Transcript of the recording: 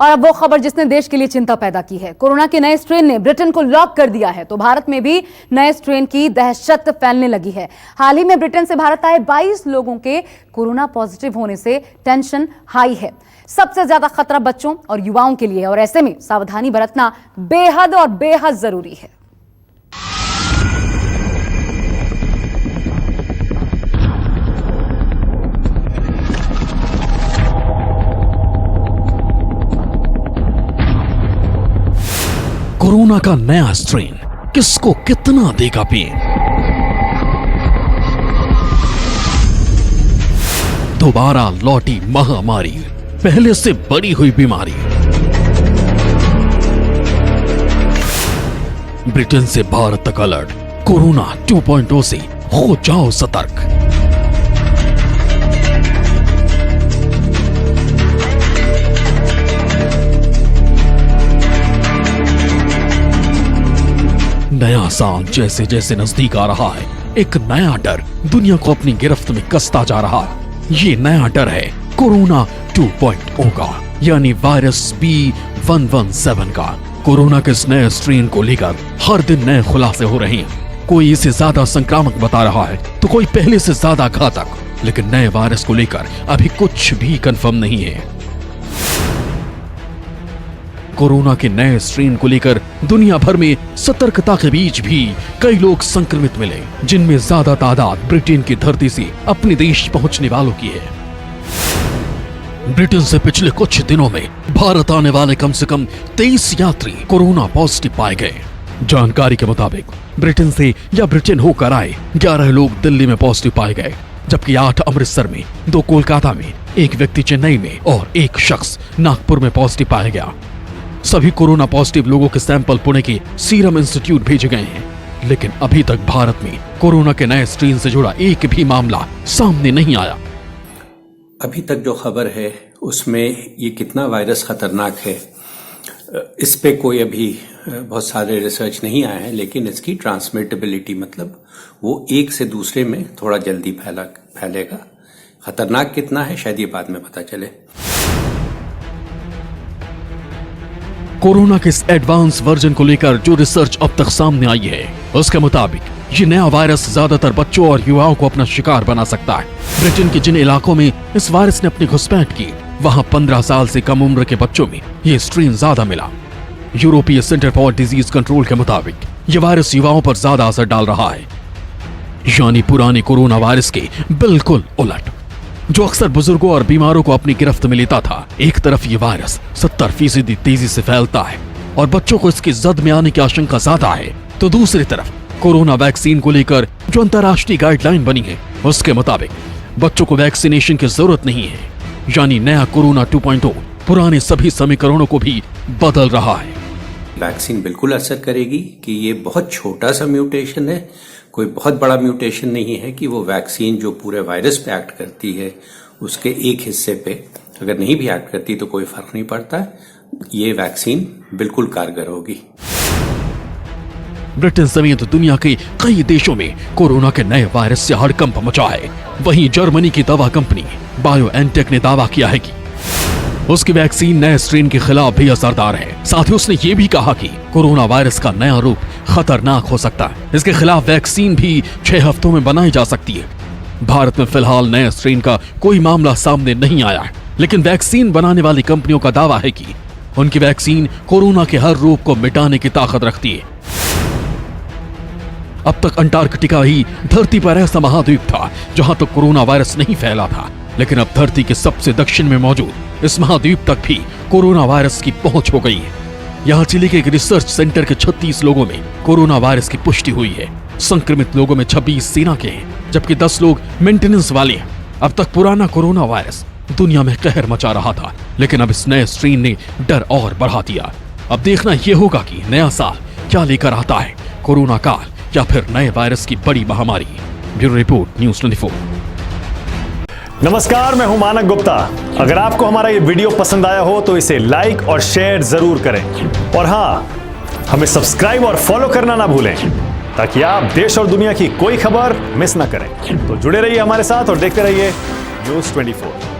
और अब वो खबर जिसने देश के लिए चिंता पैदा की है। कोरोना के नए स्ट्रेन ने ब्रिटेन को लॉक कर दिया है, तो भारत में भी नए स्ट्रेन की दहशत फैलने लगी है। हाल ही में ब्रिटेन से भारत आए 22 लोगों के कोरोना पॉजिटिव होने से टेंशन हाई है। सबसे ज्यादा खतरा बच्चों और युवाओं के लिए है और ऐसे में सावधानी बरतना बेहद जरूरी है। कोरोना का नया स्ट्रेन किसको कितना देगा पेन? दोबारा लौटी महामारी, पहले से बड़ी हुई बीमारी। ब्रिटेन से भारत तक अलर्ट, कोरोना 2.0 से हो जाओ सतर्क। नया साल जैसे जैसे नजदीक आ रहा है, एक नया डर दुनिया को अपनी गिरफ्त में कसता जा रहा है। ये नया डर है कोरोना 2.0 का, यानी वायरस B117 का। कोरोना के इस नए स्ट्रेन को लेकर हर दिन नए खुलासे हो रहे हैं। कोई इसे ज्यादा संक्रामक बता रहा है तो कोई पहले से ज्यादा घातक, लेकिन नए वायरस को लेकर अभी कुछ भी कंफर्म नहीं है। कोरोना के नए स्ट्रेन को लेकर दुनिया भर में सतर्कता के बीच भी कई लोग संक्रमित मिले, जिनमें ज्यादा तादाद ब्रिटेन की धरती से अपने देश पहुंचने वालों की है। ब्रिटेन से पिछले कुछ दिनों में भारत आने वाले कम से कम 23 यात्री कोरोना पॉजिटिव पाए गए। जानकारी के मुताबिक ब्रिटेन से या ब्रिटेन होकर आए 11 लोग दिल्ली में पॉजिटिव पाए गए, जबकि 8 अमृतसर में, 2 कोलकाता में, 1 व्यक्ति चेन्नई में और 1 शख्स नागपुर में पॉजिटिव पाया गया। सभी कोरोना पॉजिटिव लोगों के सैंपल पुणे के सीरम इंस्टीट्यूट भेजे गए हैं, लेकिन अभी तक भारत में कोरोना के नए स्ट्रेन से जुड़ा एक भी मामला सामने नहीं आया। अभी तक जो खबर है उसमें ये कितना वायरस खतरनाक है, इस पे कोई अभी बहुत सारे रिसर्च नहीं आए हैं, लेकिन इसकी ट्रांसमिटेबिलिटी मतलब वो एक से दूसरे में थोड़ा जल्दी फैलेगा। खतरनाक कितना है शायद ये बाद में पता चले। कोरोना के इस एडवांस वर्जन को लेकर जो रिसर्च अब तक सामने आई है, उसके मुताबिक ये नया वायरस ज्यादातर बच्चों और युवाओं को अपना शिकार बना सकता है। ब्रिटेन के जिन इलाकों में इस वायरस ने अपनी घुसपैठ की, वहां 15 साल से कम उम्र के बच्चों में ये स्ट्रेन ज्यादा मिला। यूरोपीय सेंटर फॉर डिजीज कंट्रोल के मुताबिक ये वायरस युवाओं पर ज्यादा असर डाल रहा है, यानी पुराने कोरोना वायरस के बिल्कुल उलट, जो अक्सर बुजुर्गों और बीमारों को अपनी गिरफ्त में लेता था। एक तरफ ये वायरस 70% तेजी से फैलता है और बच्चों को इसकी जद में आने की आशंका ज्यादा है, तो दूसरी तरफ कोरोना वैक्सीन को लेकर जो अंतर्राष्ट्रीय गाइडलाइन बनी है, उसके मुताबिक बच्चों को वैक्सीनेशन की जरूरत नहीं है, यानी नया कोरोना 2.0 पुराने सभी समीकरणों को भी बदल रहा है। वैक्सीन बिल्कुल असर करेगी कि ये बहुत छोटा सा म्यूटेशन है, कोई बहुत बड़ा म्यूटेशन नहीं है कि वो वैक्सीन जो पूरे वायरस पे एक्ट करती है उसके एक हिस्से पे अगर नहीं भी एक्ट करती तो कोई फर्क नहीं पड़ता। ये वैक्सीन बिल्कुल कारगर होगी। ब्रिटेन समेत दुनिया के कई देशों में कोरोना के नए वायरस से हड़कंप मचा है। वहीं जर्मनी की दवा कंपनी बायोएनटेक ने दावा किया है कि उसकी वैक्सीन नए स्ट्रेन के खिलाफ भी असरदार है। साथ ही उसने ये भी कहा कि कोरोना वायरस का नया रूप खतरनाक हो सकता है। इसके खिलाफ वैक्सीन भी 6 हफ्तों में बनाई जा सकती है। भारत में फिलहाल नए स्ट्रेन का कोई मामला सामने नहीं आया है, लेकिन वैक्सीन बनाने वाली कंपनियों का दावा है कि उनकी वैक्सीन कोरोना के हर रूप को मिटाने की ताकत रखती है। अब तक अंटार्कटिका ही धरती पर ऐसा महाद्वीप था जहां तक कोरोना वायरस नहीं फैला था, लेकिन अब धरती के सबसे दक्षिण में मौजूद इस महाद्वीप तक भी कोरोना वायरस की पहुंच हो गई है। यहाँ चिली के एक रिसर्च सेंटर के 36 लोगों में कोरोना वायरस की पुष्टि हुई है। संक्रमित लोगों में 26 सेना के हैं, जबकि 10 लोग मेंटेनेंस वाले हैं। अब तक पुराना कोरोना वायरस दुनिया में कहर मचा रहा था, लेकिन अब इस नए स्ट्रेन ने डर और बढ़ा दिया। अब देखना यह होगा कि नया साल क्या लेकर आता है, कोरोना काल या फिर नए वायरस की बड़ी महामारी। Bureau report, news 24। नमस्कार, मैं हूं मानक गुप्ता। अगर आपको हमारा ये वीडियो पसंद आया हो तो इसे लाइक और शेयर जरूर करें, और हां, हमें सब्सक्राइब और फॉलो करना ना भूलें ताकि आप देश और दुनिया की कोई खबर मिस ना करें। तो जुड़े रहिए हमारे साथ और देखते रहिए न्यूज़ 24।